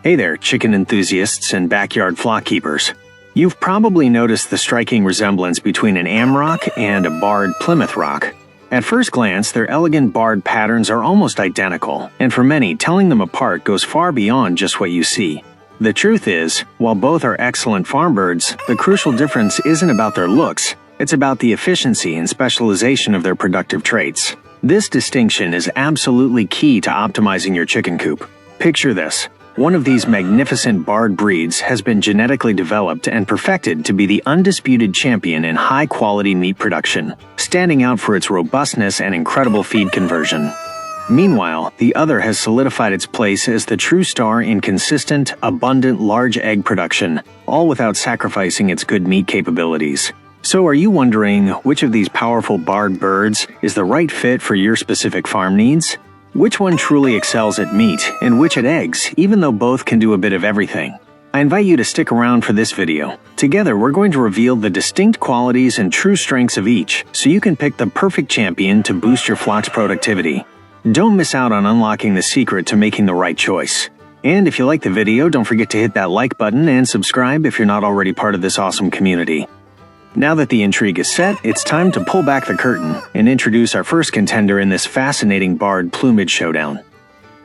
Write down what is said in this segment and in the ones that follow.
Hey there, chicken enthusiasts and backyard flock keepers. You've probably noticed the striking resemblance between an Amrock and a Barred Plymouth Rock. At first glance, their elegant barred patterns are almost identical, and for many, telling them apart goes far beyond just what you see. The truth is, while both are excellent farm birds, the crucial difference isn't about their looks, it's about the efficiency and specialization of their productive traits. This distinction is absolutely key to optimizing your chicken coop. Picture this. One of these magnificent barred breeds has been genetically developed and perfected to be the undisputed champion in high-quality meat production, standing out for its robustness and incredible feed conversion. Meanwhile, the other has solidified its place as the true star in consistent, abundant large egg production, all without sacrificing its good meat capabilities. So are you wondering which of these powerful barred birds is the right fit for your specific farm needs? Which one truly excels at meat, and which at eggs, even though both can do a bit of everything? I invite you to stick around for this video. Together, we're going to reveal the distinct qualities and true strengths of each, so you can pick the perfect champion to boost your flock's productivity. Don't miss out on unlocking the secret to making the right choice. And if you like the video, don't forget to hit that like button and subscribe if you're not already part of this awesome community. Now that the intrigue is set, it's time to pull back the curtain and introduce our first contender in this fascinating barred plumage showdown.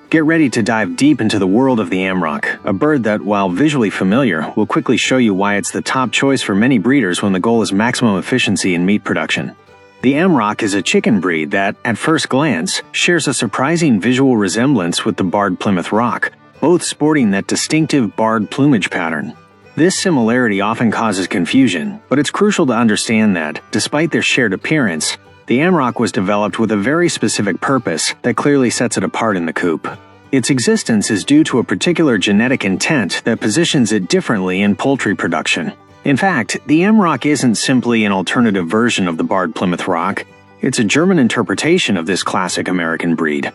Get ready to dive deep into the world of the Amrock, a bird that, while visually familiar, will quickly show you why it's the top choice for many breeders when the goal is maximum efficiency in meat production. The Amrock is a chicken breed that, at first glance, shares a surprising visual resemblance with the Barred Plymouth Rock, both sporting that distinctive barred plumage pattern. This similarity often causes confusion, but it's crucial to understand that, despite their shared appearance, the Amrock was developed with a very specific purpose that clearly sets it apart in the coop. Its existence is due to a particular genetic intent that positions it differently in poultry production. In fact, the Amrock isn't simply an alternative version of the Barred Plymouth Rock, it's a German interpretation of this classic American breed.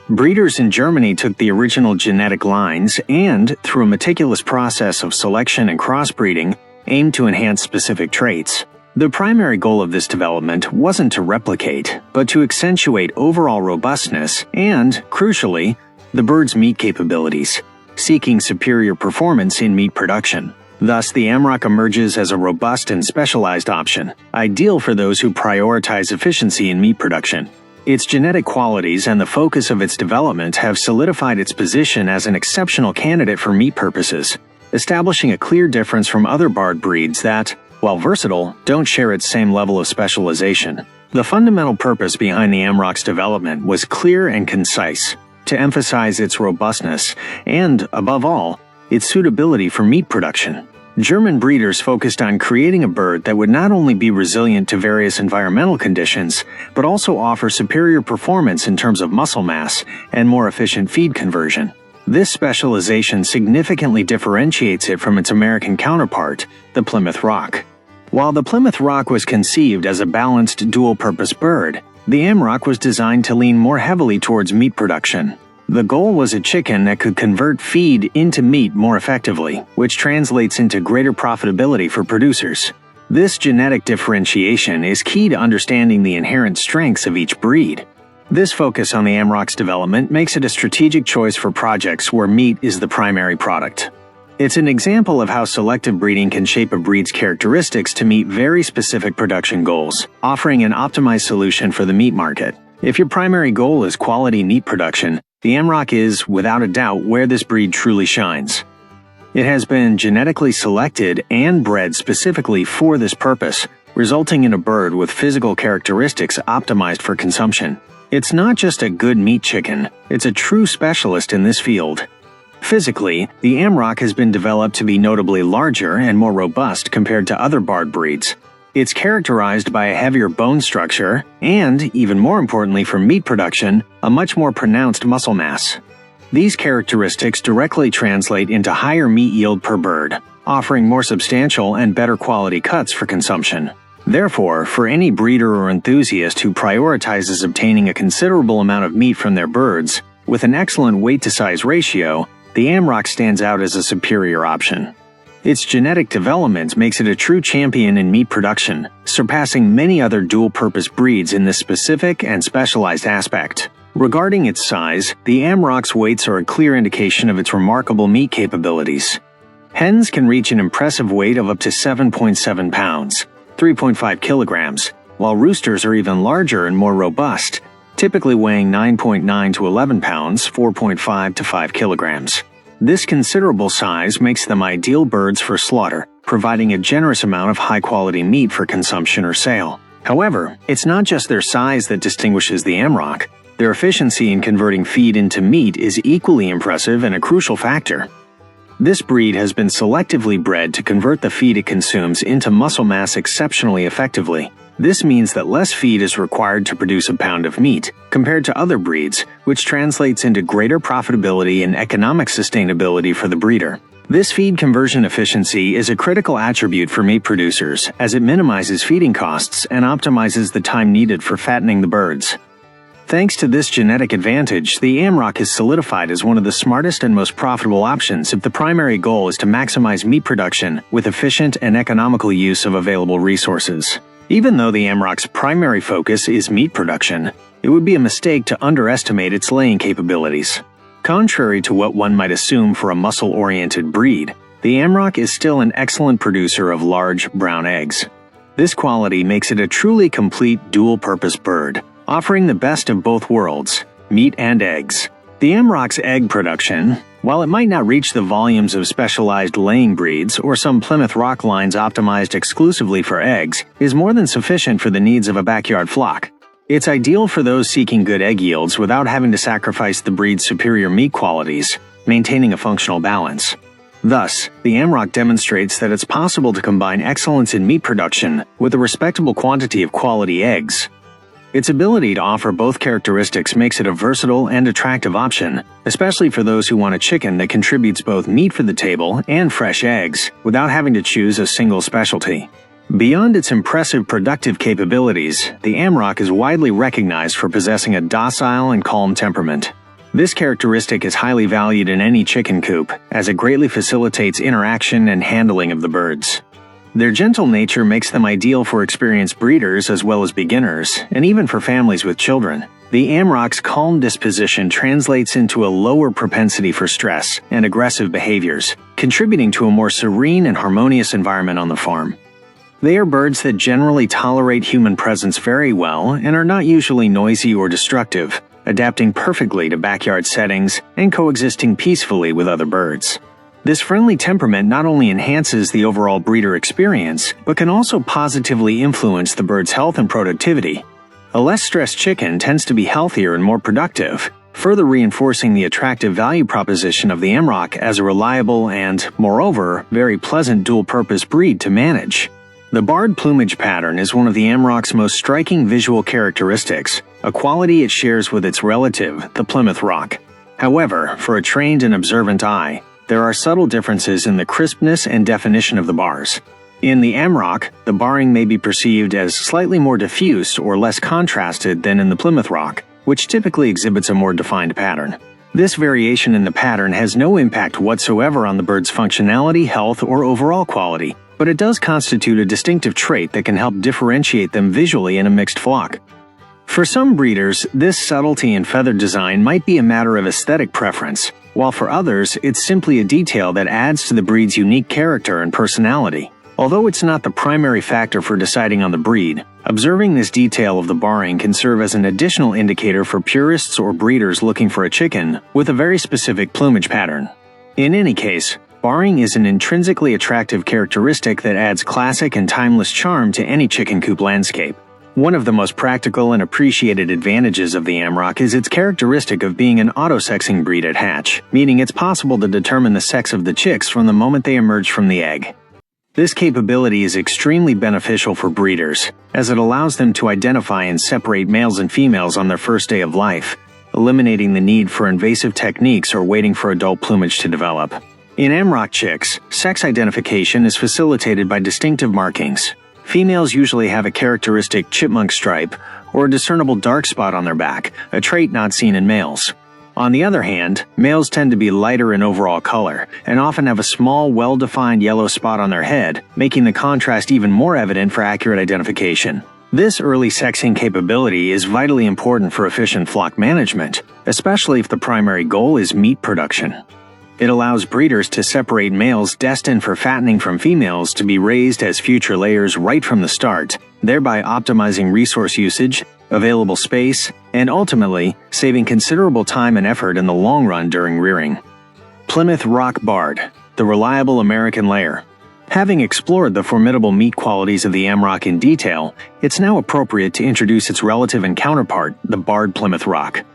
Breeders in Germany took the original genetic lines and, through a meticulous process of selection and crossbreeding, aimed to enhance specific traits. The primary goal of this development wasn't to replicate, but to accentuate overall robustness and, crucially, the bird's meat capabilities, seeking superior performance in meat production. Thus, the Amrock emerges as a robust and specialized option, ideal for those who prioritize efficiency in meat production. Its genetic qualities and the focus of its development have solidified its position as an exceptional candidate for meat purposes, establishing a clear difference from other barred breeds that, while versatile, don't share its same level of specialization. The fundamental purpose behind the Amrock's development was clear and concise, to emphasize its robustness and, above all, its suitability for meat production. German breeders focused on creating a bird that would not only be resilient to various environmental conditions, but also offer superior performance in terms of muscle mass and more efficient feed conversion. This specialization significantly differentiates it from its American counterpart, the Plymouth Rock. While the Plymouth Rock was conceived as a balanced dual-purpose bird, the Amrock was designed to lean more heavily towards meat production. The goal was a chicken that could convert feed into meat more effectively, which translates into greater profitability for producers. This genetic differentiation is key to understanding the inherent strengths of each breed. This focus on the Amrock's development makes it a strategic choice for projects where meat is the primary product. It's an example of how selective breeding can shape a breed's characteristics to meet very specific production goals, offering an optimized solution for the meat market. If your primary goal is quality meat production, the Amrock is, without a doubt, where this breed truly shines. It has been genetically selected and bred specifically for this purpose, resulting in a bird with physical characteristics optimized for consumption. It's not just a good meat chicken, it's a true specialist in this field. Physically, the Amrock has been developed to be notably larger and more robust compared to other barred breeds. It's characterized by a heavier bone structure and, even more importantly for meat production, a much more pronounced muscle mass. These characteristics directly translate into higher meat yield per bird, offering more substantial and better quality cuts for consumption. Therefore, for any breeder or enthusiast who prioritizes obtaining a considerable amount of meat from their birds, with an excellent weight-to-size ratio, the Amrock stands out as a superior option. Its genetic development makes it a true champion in meat production, surpassing many other dual-purpose breeds in this specific and specialized aspect. Regarding its size, the Amrock's weights are a clear indication of its remarkable meat capabilities. Hens can reach an impressive weight of up to 7.7 pounds, 3.5 kilograms, while roosters are even larger and more robust, typically weighing 9.9 to 11 pounds, 4.5 to 5 kilograms. This considerable size makes them ideal birds for slaughter, providing a generous amount of high-quality meat for consumption or sale. However, it's not just their size that distinguishes the Amrock. Their efficiency in converting feed into meat is equally impressive and a crucial factor. This breed has been selectively bred to convert the feed it consumes into muscle mass exceptionally effectively. This means that less feed is required to produce a pound of meat, compared to other breeds, which translates into greater profitability and economic sustainability for the breeder. This feed conversion efficiency is a critical attribute for meat producers, as it minimizes feeding costs and optimizes the time needed for fattening the birds. Thanks to this genetic advantage, the Amrock is solidified as one of the smartest and most profitable options if the primary goal is to maximize meat production with efficient and economical use of available resources. Even though the Amrock's primary focus is meat production, it would be a mistake to underestimate its laying capabilities. Contrary to what one might assume for a muscle-oriented breed, the Amrock is still an excellent producer of large, brown eggs. This quality makes it a truly complete dual-purpose bird, offering the best of both worlds, meat and eggs. The Amrock's egg production, while it might not reach the volumes of specialized laying breeds or some Plymouth Rock lines optimized exclusively for eggs, is more than sufficient for the needs of a backyard flock. It's ideal for those seeking good egg yields without having to sacrifice the breed's superior meat qualities, maintaining a functional balance. Thus, the Amrock demonstrates that it's possible to combine excellence in meat production with a respectable quantity of quality eggs. Its ability to offer both characteristics makes it a versatile and attractive option, especially for those who want a chicken that contributes both meat for the table and fresh eggs, without having to choose a single specialty. Beyond its impressive productive capabilities, the Amrock is widely recognized for possessing a docile and calm temperament. This characteristic is highly valued in any chicken coop, as it greatly facilitates interaction and handling of the birds. Their gentle nature makes them ideal for experienced breeders as well as beginners, and even for families with children. The Amrock's calm disposition translates into a lower propensity for stress and aggressive behaviors, contributing to a more serene and harmonious environment on the farm. They are birds that generally tolerate human presence very well and are not usually noisy or destructive, adapting perfectly to backyard settings and coexisting peacefully with other birds. This friendly temperament not only enhances the overall breeder experience, but can also positively influence the bird's health and productivity. A less stressed chicken tends to be healthier and more productive, further reinforcing the attractive value proposition of the Amrock as a reliable and, moreover, very pleasant dual-purpose breed to manage. The barred plumage pattern is one of the Amrock's most striking visual characteristics, a quality it shares with its relative, the Plymouth Rock. However, for a trained and observant eye, there are subtle differences in the crispness and definition of the bars. In the Amrock, the barring may be perceived as slightly more diffuse or less contrasted than in the Plymouth Rock, which typically exhibits a more defined pattern. This variation in the pattern has no impact whatsoever on the bird's functionality, health, or overall quality, but it does constitute a distinctive trait that can help differentiate them visually in a mixed flock. For some breeders, this subtlety in feather design might be a matter of aesthetic preference, while for others, it's simply a detail that adds to the breed's unique character and personality. Although it's not the primary factor for deciding on the breed, observing this detail of the barring can serve as an additional indicator for purists or breeders looking for a chicken with a very specific plumage pattern. In any case, barring is an intrinsically attractive characteristic that adds classic and timeless charm to any chicken coop landscape. One of the most practical and appreciated advantages of the Amrock is its characteristic of being an autosexing breed at hatch, meaning it's possible to determine the sex of the chicks from the moment they emerge from the egg. This capability is extremely beneficial for breeders, as it allows them to identify and separate males and females on their first day of life, eliminating the need for invasive techniques or waiting for adult plumage to develop. In Amrock chicks, sex identification is facilitated by distinctive markings. Females usually have a characteristic chipmunk stripe or a discernible dark spot on their back, a trait not seen in males. On the other hand, males tend to be lighter in overall color and often have a small, well-defined yellow spot on their head, making the contrast even more evident for accurate identification. This early sexing capability is vitally important for efficient flock management, especially if the primary goal is meat production. It allows breeders to separate males destined for fattening from females to be raised as future layers right from the start, thereby optimizing resource usage, available space, and ultimately saving considerable time and effort in the long run during rearing. Plymouth Rock Barred, the reliable American layer. Having explored the formidable meat qualities of the Amrock in detail, it's now appropriate to introduce its relative and counterpart, the Barred Plymouth Rock.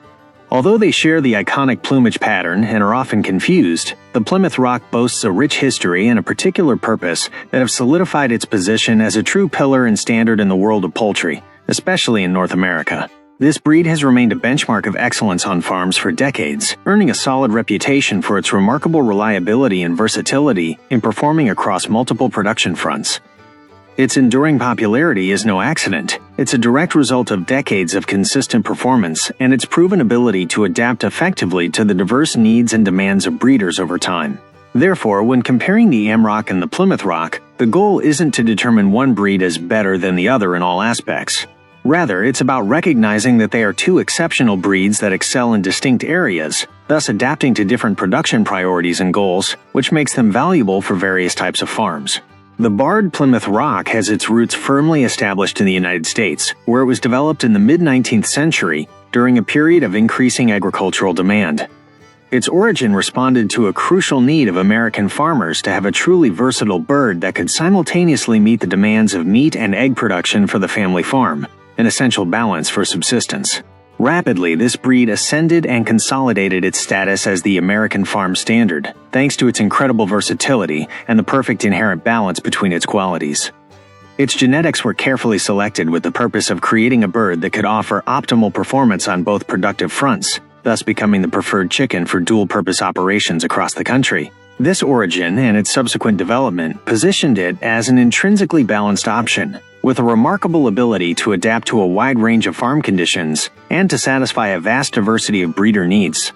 Although they share the iconic plumage pattern and are often confused, the Plymouth Rock boasts a rich history and a particular purpose that have solidified its position as a true pillar and standard in the world of poultry, especially in North America. This breed has remained a benchmark of excellence on farms for decades, earning a solid reputation for its remarkable reliability and versatility in performing across multiple production fronts. Its enduring popularity is no accident. It's a direct result of decades of consistent performance and its proven ability to adapt effectively to the diverse needs and demands of breeders over time. Therefore, when comparing the Amrock and the Plymouth Rock, the goal isn't to determine one breed as better than the other in all aspects. Rather, it's about recognizing that they are two exceptional breeds that excel in distinct areas, thus adapting to different production priorities and goals, which makes them valuable for various types of farms. The Barred Plymouth Rock has its roots firmly established in the United States, where it was developed in the mid-19th century during a period of increasing agricultural demand. Its origin responded to a crucial need of American farmers to have a truly versatile bird that could simultaneously meet the demands of meat and egg production for the family farm, an essential balance for subsistence. Rapidly, this breed ascended and consolidated its status as the American farm standard, thanks to its incredible versatility and the perfect inherent balance between its qualities. Its genetics were carefully selected with the purpose of creating a bird that could offer optimal performance on both productive fronts, thus becoming the preferred chicken for dual-purpose operations across the country. This origin and its subsequent development positioned it as an intrinsically balanced option, with a remarkable ability to adapt to a wide range of farm conditions and to satisfy a vast diversity of breeder needs.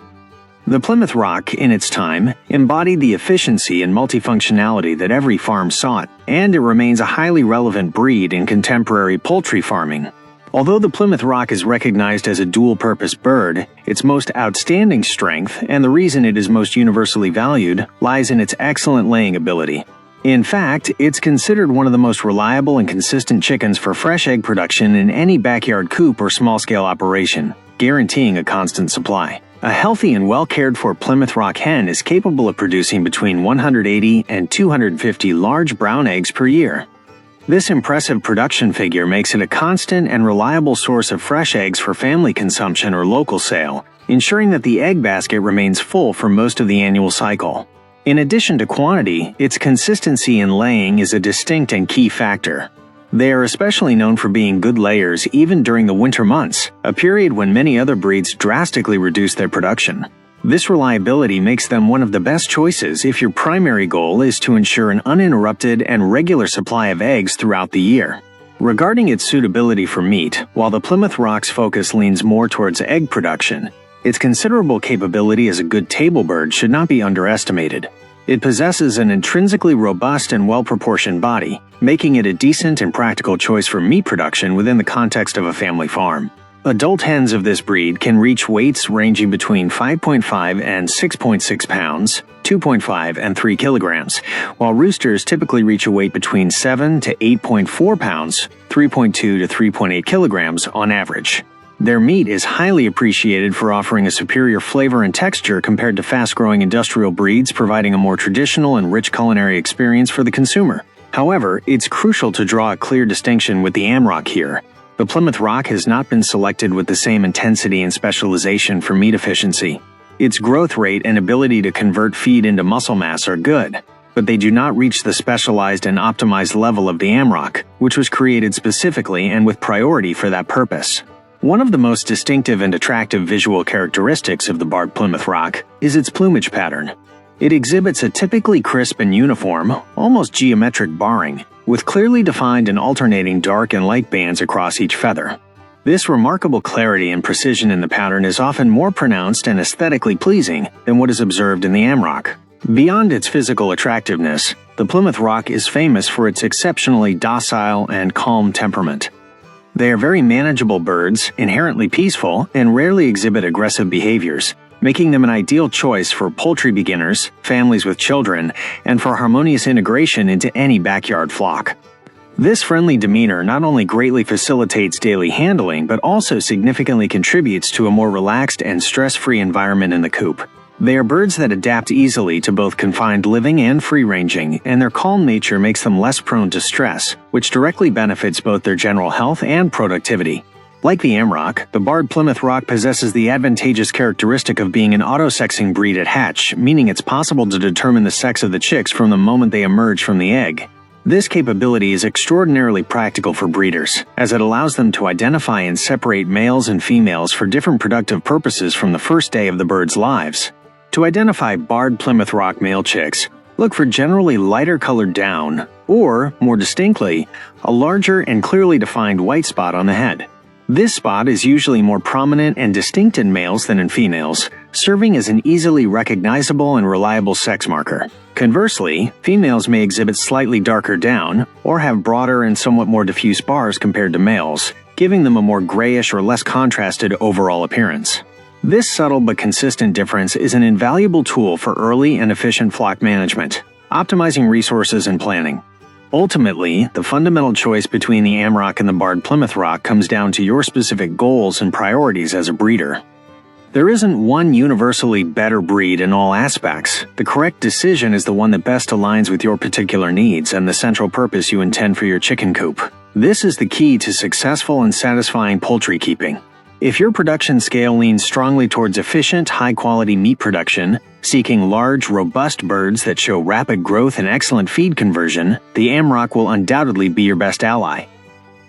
The Plymouth Rock, in its time, embodied the efficiency and multifunctionality that every farm sought, and it remains a highly relevant breed in contemporary poultry farming. Although the Plymouth Rock is recognized as a dual-purpose bird, its most outstanding strength, and the reason it is most universally valued, lies in its excellent laying ability. In fact, it's considered one of the most reliable and consistent chickens for fresh egg production in any backyard coop or small-scale operation, guaranteeing a constant supply. A healthy and well-cared-for Plymouth Rock hen is capable of producing between 180 and 250 large brown eggs per year. This impressive production figure makes it a constant and reliable source of fresh eggs for family consumption or local sale, ensuring that the egg basket remains full for most of the annual cycle. In addition to quantity, its consistency in laying is a distinct and key factor. They are especially known for being good layers even during the winter months, a period when many other breeds drastically reduce their production. This reliability makes them one of the best choices if your primary goal is to ensure an uninterrupted and regular supply of eggs throughout the year. Regarding its suitability for meat, while the Plymouth Rock's focus leans more towards egg production, its considerable capability as a good table bird should not be underestimated. It possesses an intrinsically robust and well-proportioned body, making it a decent and practical choice for meat production within the context of a family farm. Adult hens of this breed can reach weights ranging between 5.5 and 6.6 pounds, 2.5 and 3 kilograms, while roosters typically reach a weight between 7 to 8.4 pounds, 3.2 to 3.8 kilograms on average. Their meat is highly appreciated for offering a superior flavor and texture compared to fast-growing industrial breeds, providing a more traditional and rich culinary experience for the consumer. However, it's crucial to draw a clear distinction with the Amrock here. The Plymouth Rock has not been selected with the same intensity and specialization for meat efficiency. Its growth rate and ability to convert feed into muscle mass are good, but they do not reach the specialized and optimized level of the Amrock, which was created specifically and with priority for that purpose. One of the most distinctive and attractive visual characteristics of the Barred Plymouth Rock is its plumage pattern. It exhibits a typically crisp and uniform, almost geometric barring, with clearly defined and alternating dark and light bands across each feather. This remarkable clarity and precision in the pattern is often more pronounced and aesthetically pleasing than what is observed in the Amrock. Beyond its physical attractiveness, the Plymouth Rock is famous for its exceptionally docile and calm temperament. They are very manageable birds, inherently peaceful, and rarely exhibit aggressive behaviors, making them an ideal choice for poultry beginners, families with children, and for harmonious integration into any backyard flock. This friendly demeanor not only greatly facilitates daily handling, but also significantly contributes to a more relaxed and stress-free environment in the coop. They are birds that adapt easily to both confined living and free-ranging, and their calm nature makes them less prone to stress, which directly benefits both their general health and productivity. Like the Amrock, the Barred Plymouth Rock possesses the advantageous characteristic of being an autosexing breed at hatch, meaning it's possible to determine the sex of the chicks from the moment they emerge from the egg. This capability is extraordinarily practical for breeders, as it allows them to identify and separate males and females for different productive purposes from the first day of the bird's lives. To identify Barred Plymouth Rock male chicks, look for generally lighter-colored down, or, more distinctly, a larger and clearly defined white spot on the head. This spot is usually more prominent and distinct in males than in females, serving as an easily recognizable and reliable sex marker. Conversely, females may exhibit slightly darker down, or have broader and somewhat more diffuse bars compared to males, giving them a more grayish or less contrasted overall appearance. This subtle but consistent difference is an invaluable tool for early and efficient flock management, optimizing resources and planning. Ultimately, the fundamental choice between the Amrock and the Barred Plymouth Rock comes down to your specific goals and priorities as a breeder. There isn't one universally better breed in all aspects. The correct decision is the one that best aligns with your particular needs and the central purpose you intend for your chicken coop. This is the key to successful and satisfying poultry keeping. If your production scale leans strongly towards efficient, high-quality meat production, seeking large, robust birds that show rapid growth and excellent feed conversion, the Amrock will undoubtedly be your best ally.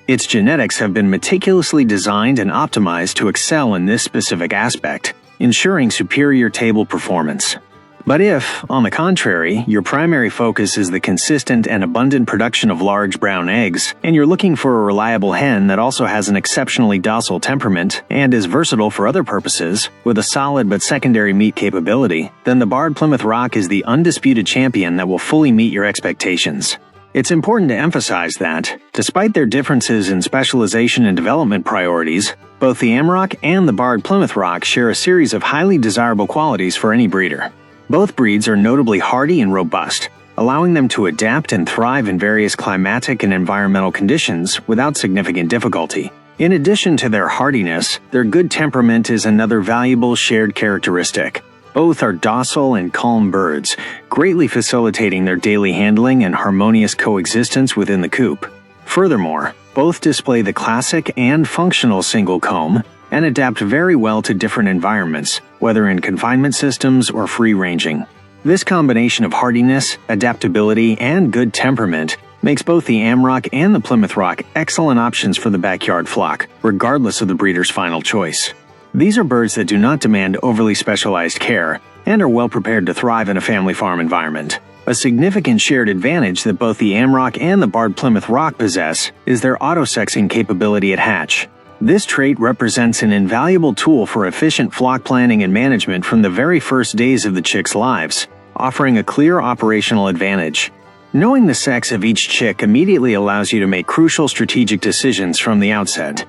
Its genetics have been meticulously designed and optimized to excel in this specific aspect, ensuring superior table performance. But if, on the contrary, your primary focus is the consistent and abundant production of large brown eggs, and you're looking for a reliable hen that also has an exceptionally docile temperament and is versatile for other purposes, with a solid but secondary meat capability, then the Barred Plymouth Rock is the undisputed champion that will fully meet your expectations. It's important to emphasize that, despite their differences in specialization and development priorities, both the Amrock and the Barred Plymouth Rock share a series of highly desirable qualities for any breeder. Both breeds are notably hardy and robust, allowing them to adapt and thrive in various climatic and environmental conditions without significant difficulty. In addition to their hardiness, their good temperament is another valuable shared characteristic. Both are docile and calm birds, greatly facilitating their daily handling and harmonious coexistence within the coop. Furthermore, both display the classic and functional single comb and adapt very well to different environments, whether in confinement systems or free-ranging. This combination of hardiness, adaptability, and good temperament makes both the Amrock and the Plymouth Rock excellent options for the backyard flock, regardless of the breeder's final choice. These are birds that do not demand overly specialized care and are well prepared to thrive in a family farm environment. A significant shared advantage that both the Amrock and the Barred Plymouth Rock possess is their autosexing capability at hatch. This trait represents an invaluable tool for efficient flock planning and management from the very first days of the chicks' lives, offering a clear operational advantage. Knowing the sex of each chick immediately allows you to make crucial strategic decisions from the outset.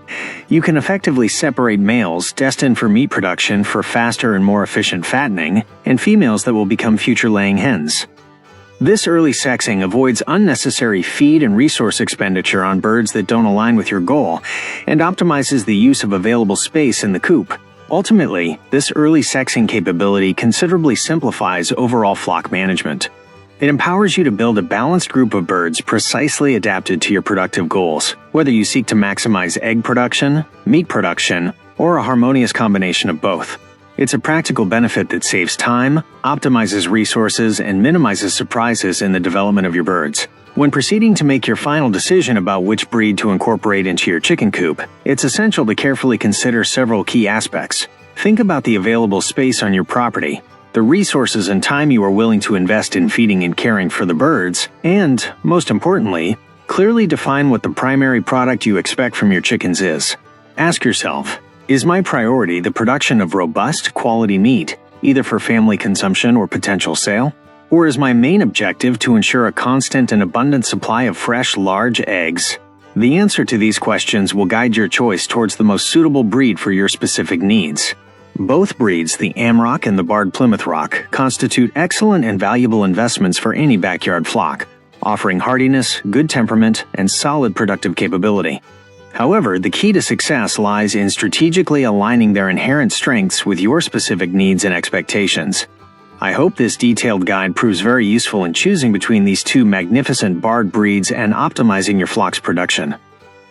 You can effectively separate males destined for meat production for faster and more efficient fattening, and females that will become future laying hens. This early sexing avoids unnecessary feed and resource expenditure on birds that don't align with your goal, and optimizes the use of available space in the coop. Ultimately, this early sexing capability considerably simplifies overall flock management. It empowers you to build a balanced group of birds precisely adapted to your productive goals, whether you seek to maximize egg production, meat production, or a harmonious combination of both. It's a practical benefit that saves time, optimizes resources, and minimizes surprises in the development of your birds. When proceeding to make your final decision about which breed to incorporate into your chicken coop, it's essential to carefully consider several key aspects. Think about the available space on your property, the resources and time you are willing to invest in feeding and caring for the birds, and, most importantly, clearly define what the primary product you expect from your chickens is. Ask yourself, is my priority the production of robust, quality meat, either for family consumption or potential sale? Or is my main objective to ensure a constant and abundant supply of fresh, large eggs? The answer to these questions will guide your choice towards the most suitable breed for your specific needs. Both breeds, the Amrock and the Barred Plymouth Rock, constitute excellent and valuable investments for any backyard flock, offering hardiness, good temperament, and solid productive capability. However, the key to success lies in strategically aligning their inherent strengths with your specific needs and expectations. I hope this detailed guide proves very useful in choosing between these two magnificent barred breeds and optimizing your flock's production.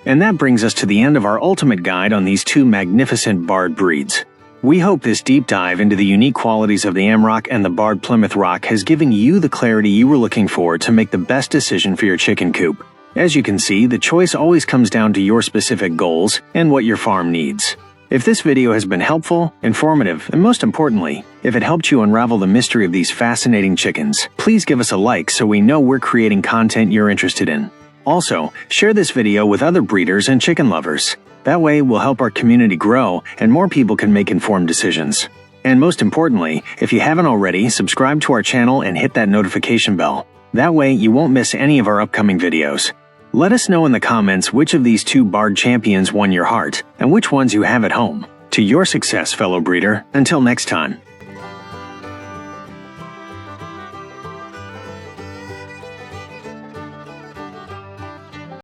And that brings us to the end of our ultimate guide on these two magnificent barred breeds. We hope this deep dive into the unique qualities of the Amrock and the Barred Plymouth Rock has given you the clarity you were looking for to make the best decision for your chicken coop. As you can see, the choice always comes down to your specific goals and what your farm needs. If this video has been helpful, informative, and most importantly, if it helped you unravel the mystery of these fascinating chickens, please give us a like so we know we're creating content you're interested in. Also, share this video with other breeders and chicken lovers. That way, we'll help our community grow and more people can make informed decisions. And most importantly, if you haven't already, subscribe to our channel and hit that notification bell. That way, you won't miss any of our upcoming videos. Let us know in the comments which of these two barred champions won your heart and which ones you have at home. To your success, fellow breeder. Until next time.